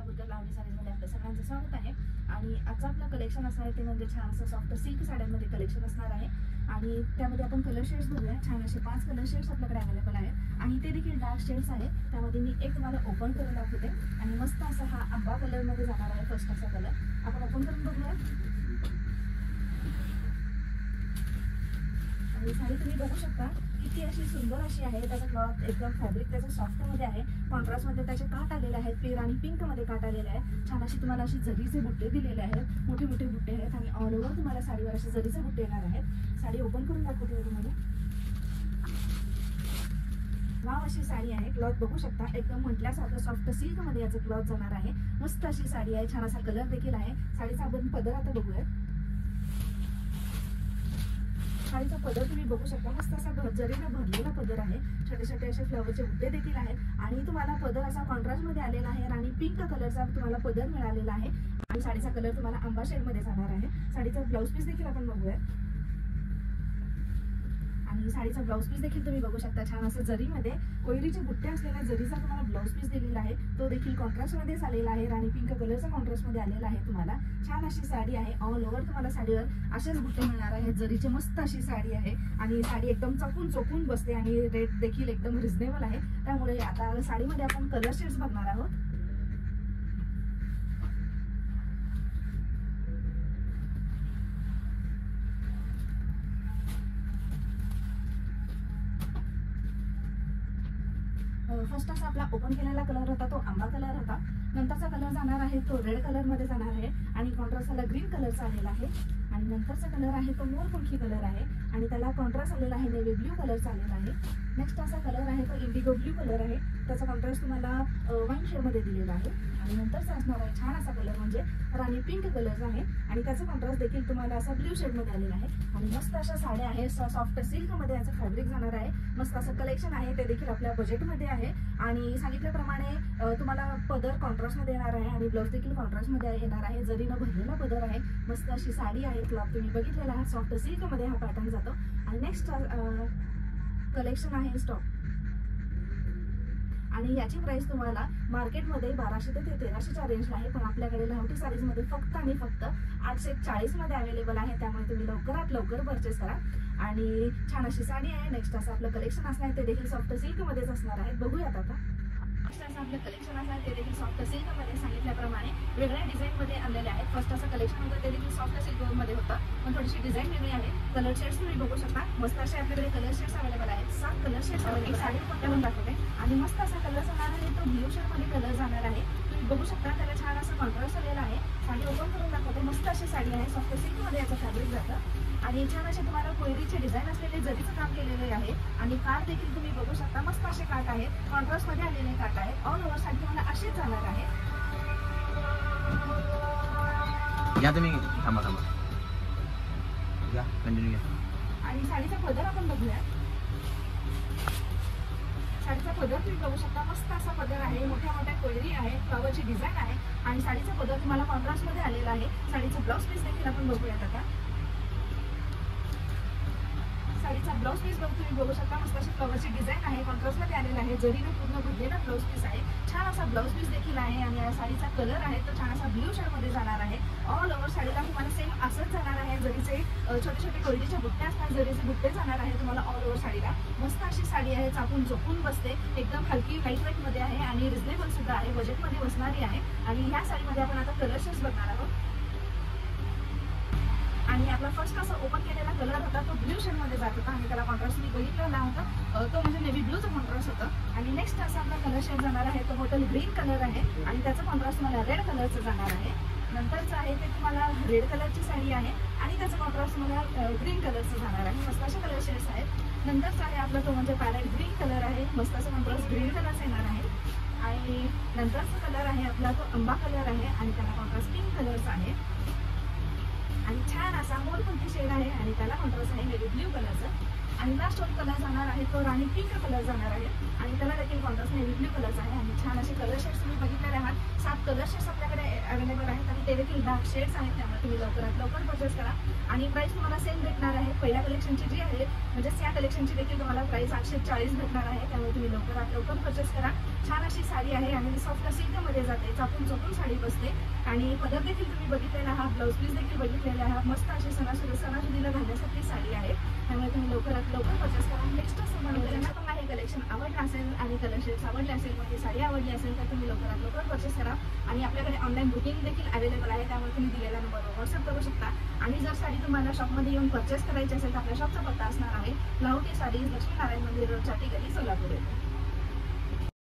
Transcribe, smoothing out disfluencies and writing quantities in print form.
गुडकर लावणी साडीजमध्ये आपल्या सगळ्यांचं स्वागत आहे. आणि आजचं आपलं कलेक्शन असणार आहे ते म्हणजे छान असं सॉफ्ट सिल्क साड्यांमध्ये कलेक्शन असणार आहे. आणि त्यामध्ये आपण कलर शेड्स बघूया. छान असे 5 कलर शेड्स आपल्याकडे अवेलेबल आहेत आणि ते देखील डार्क शेड्स आहेत. त्यामध्ये मी एक तुम्हाला ओपन करून दाखवते आणि मस्त असा हा आंबा कलरमध्ये जाणार आहे. फर्स्ट असा कलर आपण ओपन करून बघूया. आणि साडी तुम्ही बघू शकता किती अशी सुंदर अशी आहे. त्याचा क्लॉथ एकदम फॅब्रिक त्याचा सॉफ्ट मध्ये आहे. कॉन्ट्रास्ट मध्ये त्याचे काट आलेले आहेत. पिर आणि पिंक मध्ये काट आलेले आहेत. छान अशी तुम्हाला अशी जरीचे बुट्टे दिलेले आहेत. मोठे मोठे बुट्टे आहेत आणि ऑल ओव्हर तुम्हाला साडीवर असे जरीचे बुट्टे येणार आहेत. साडी ओपन करून दाखवते तुम्हाला. वाव अशी साडी आहे. क्लॉथ बघू शकता एकदम म्हटल्यासारखं सॉफ्ट सिल्क मध्ये याचं क्लॉथ जाणार आहे. मस्त अशी साडी आहे. छान असा कलर देखील आहे. साडीचा आपण पदर आता बघूया. साडीचा पदर तुम्ही बघू शकता. मस्त असा जरीने भरलेला पदर आहे. छोटे छोटे असे फ्लॉवरचे बुट्टे देखील आहेत आणि तुम्हाला पदर असा कॉन्ट्रास्ट मध्ये आलेला आहे. आणि पिंक कलरचा तुम्हाला पदर मिळालेला आहे आणि साडीचा कलर तुम्हाला आंबा शेड मध्ये जाणार आहे. साडीचा ब्लाउज पीस देखील आपण बघूया. आणि साडीचा ब्लाउज पीस देखील तुम्ही बघू शकता. छान असं जरीमध्ये कोयरीचे बुट्टे असलेल्या जरीचा तुम्हाला ब्लाउज पीस दिलेला आहे. तो देखील कॉन्ट्रास्ट मध्ये आलेला आहे. आणि पिंक कलरचा कॉन्ट्रास्ट मध्ये आलेला आहे. तुम्हाला छान अशी साडी आहे. ऑल ओव्हर तुम्हाला साडीवर असेच बुट्टे मिळणार आहेत. जरीची मस्त अशी साडी आहे आणि साडी एकदम चपून चोपून बसते आणि रेट देखील एकदम रिझनेबल आहे. त्यामुळे आता साडीमध्ये आपण कलर शेड्स बघणार आहोत. फर्स्ट असा आपला ओपन केलेला कलर होता तो आंबा कलर होता. नंतरचा कलर जाणार आहे तो रेड कलर मध्ये जाणार आहे आणि कॉन्ट्रास्ट आला ग्रीन कलरचा आलेला आहे. आणि नंतरचा कलर आहे तो मोरपंखी कलर आहे आणि त्याला कॉन्ट्रास्ट आलेला आहे नेव्ही ब्ल्यू कलरचा आलेला आहे. नेक्स्ट असा कलर आहे तो इंडिगो ब्ल्यू कलर आहे. त्याचा कॉन्ट्रास्ट तुम्हाला वाईन शेड मध्ये दिलेला आहे. आणि नंतरचा असणार आहे छान असा कलर म्हणजे राणी पिंक कलर आहे आणि त्याचा कॉन्ट्रास्ट देखील तुम्हाला असा ब्ल्यू शेड मध्ये आलेला आहे. आणि मस्त अशा साड्या आहे. सॉफ्ट सिल्क मध्ये याचं फॅब्रिक जाणार आहे. मस्त असं कलेक्शन आहे. ते देखील आपल्या बजेटमध्ये आहे. आणि सांगितल्याप्रमाणे तुम्हाला पदर कॉन्ट्रास्ट मध्ये येणार आहे आणि ब्लाउज देखील कॉन्ट्रास्ट मध्ये येणार आहे. जरीनं भरलेला पदर आहे. मस्त अशी साडी आहे. क्लॉथ तुम्ही बघितलेला आहे. सॉफ्ट सिल्क मध्ये हा पॅटर्न जातो. आणि नेक्स्ट कलेक्शन आहे स्टॉक आणि याची प्राइस तुम्हाला मार्केटमध्ये 1200 ते 1300च्या रेंजला आहे. पण आपल्याकडे लावटी साडीज मध्ये फक्त आणि फक्त 840 मध्ये अवेलेबल आहे. त्यामुळे तुम्ही लवकरात लवकर परचेस करा. आणि छान अशी साडी आहे. नेक्स्ट असं आपलं कलेक्शन असणार आहे ते देखील सॉफ्ट सिल्क मध्येच असणार आहे. बघूयात आता. नेक्स्ट असं आपलं कलेक्शन असणार ते देखील सॉफ्ट सिल्क मध्ये सांगितल्याप्रमाणे वेगळ्या डिझाईन मध्ये आणलेले आहेत. फर्स्ट असं कलेक्शन होतं ते देखील सॉफ्ट सिल्क मध्ये होतं पण थोडीशी डिझाईन वेगळी आहे. कलर शेड्स तुम्ही बघू शकता. मस्त असे आपल्याकडे कलर शेड्स अवेलेबल आहेत. 7 कलर शेड्स एक साडी पट्ट्यावरून दाखवते आणि मस्त असा कलर जाणार आहे तो ब्ल्यू शेड मध्ये कलर जाणार आहे. तुम्ही बघू शकता त्याला छान असा कॉन्ट्रास्ट आलेला आहे. साडी ओपन करून दाखवते. मस्त अशी साडी आहे. सॉफ्ट सिल्क मध्ये याचं फॅब्रिक जातं आणि छान असे तुम्हाला कोयरीचे डिझाईन असलेले जरीचं काम केलेले आहे. आणि काठ देखील तुम्ही बघू शकता. मस्त असे काठ आहेत. कॉन्ट्रास्ट मध्ये आलेले काठ आहेत. ऑल ओव्हर साडी तुम्हाला अशीच जाणार आहे. या तुम्ही थांबा या कंटिन्यू या. आणि साडीचा पदर आपण बघूया. साडीचा पदर तुम्ही बघू शकता. मस्त असा पदर आहे. मोठ्या मोठ्या कोयरी आहे. फ्लॉवरची डिझाईन आहे आणि साडीचा पदर तुम्हाला कॉन्ट्रास्ट मध्ये आलेला आहे. साडीचा ब्लाउज पीस देखील आपण बघूयात आता. साडीचा ब्लाउज पीस तुम्ही बघू शकता. मस्त अशी फ्लॉवरची डिझाईन आहे. कॉन्ट्रास्ट मध्ये आलेला आहे. जरीने पूर्ण भरलेला ब्लाउज पीस आहे. छान असा ब्लाउज पीस देखील आहे. आणि या साडीचा कलर आहे तो छान असा ब्ल्यू शेड मध्ये जाणार आहे. ऑल ओव्हर साडीला तुम्हाला सेम असंच जाणार आहे. जरीचे छोटे छोटे कोयरीचे बुट्टे असतात. जरीचे बुट्टे जाणार आहे तुम्हाला ऑल ओव्हर साडीला. मस्त अशी साडी आहे. चापून झोपून बसते. एकदम हलकी लाईट वेट मध्ये आहे आणि रिझनेबल सुद्धा आहे. बजेट मध्ये बसणारी आहे. आणि ह्या साडीमध्ये आपण आता कलर शेड्स बघणार आहोत. आणि आपला फर्स्ट असा ओपन केलेला कलर होता तो ब्ल्यू शेड मध्ये जात होता आणि त्याला कॉन्ट्रास्ट मी बघितलेला होता तो म्हणजे नेव्ही ब्ल्यूचा कॉन्ट्रास्ट होता. आणि नेक्स्ट असा आपला कलर शेड जाणार आहे तो बॉटल ग्रीन कलर आहे आणि त्याचा कॉन्ट्रास्ट तुम्हाला रेड कलरचा जाणार आहे. नंतरचं आहे ते तुम्हाला रेड कलरची साडी आहे आणि त्याचा कॉन्ट्रास्ट तुम्हाला ग्रीन कलरचा जाणार आहे. मस्त असे कलर शेड्स आहेत. नंतरचा आहे आपला तो म्हणजे पॅरेट ग्रीन कलर आहे. मस्त असा कॉन्ट्रास्ट ग्रीन कलरचा येणार आहे. आणि नंतरचा कलर आहे आपला तो आंबा कलर आहे आणि त्याला कॉन्ट्रास्ट पिंक कलरचा आहे. आणि छान असा मोरपंखी शेड आहे आणि त्याला कॉन्ट्रास्ट आहे नेव्ही ब्ल्यू कलरचा. आणि लास्ट वन कलर जाणार आहे तो राणी पिंक कलर जाणार आहे आणि त्याला देखील कॉन्ट्रास्ट नेव्ही ब्ल्यू कलरचा आहे. आणि छान असे कलर शेड्स तुम्ही बघितलेले आहात. 7 कलर शेड्स आपल्याकडे अवेलेबल आहेत आणि ते देखील डार्क शेड्स आहेत, त्यामुळे तुम्ही लवकरात लवकर परचेस करा. आणि प्राइस तुम्हाला सेम भेटणार आहे. पहिल्या कलेक्शनची जी आहे म्हणजे या कलेक्शनची देखील तुम्हाला प्राइस 840 भेटणार आहे, त्यामुळे तुम्ही लवकरात लवकर परचेस करा. छान अशी साडी आहे आणि सॉफ्ट सिल्कमध्ये जाते, चापून साडी बसते आणि पदर देखील तुम्ही बघितलेला आहात, ब्लाऊज पीस देखील बघितलेले आहात. मस्त अशी सणासुदीला घालण्यासाठी साडी आहे, त्यामुळे तुम्ही लवकरात लवकर परचेस करा. नेक्स्ट असं ज्यांना पण हे कलेक्शन आवडलं असेल आणि कलेक्शन्स आवडले असेल, म्हणजे साडी आवडली असेल तर तुम्ही लवकरात लवकर परचेस करा. आणि आपल्याकडे ऑनलाईन बुकिंग देखील अवेलेबल आहे, त्यामुळे तुम्ही दिलेल्या नंबरवर व्हॉट्सअप करू शकता. आणि जर साडी तुम्हाला शॉपमध्ये येऊन परचेस करायची असेल तर आपल्या शॉपचा पत्ता असणार आहे लाहोटी साडीज, लक्ष्मीनारायण मंदिर रोड, चाटी गली, सोलापूर येथे.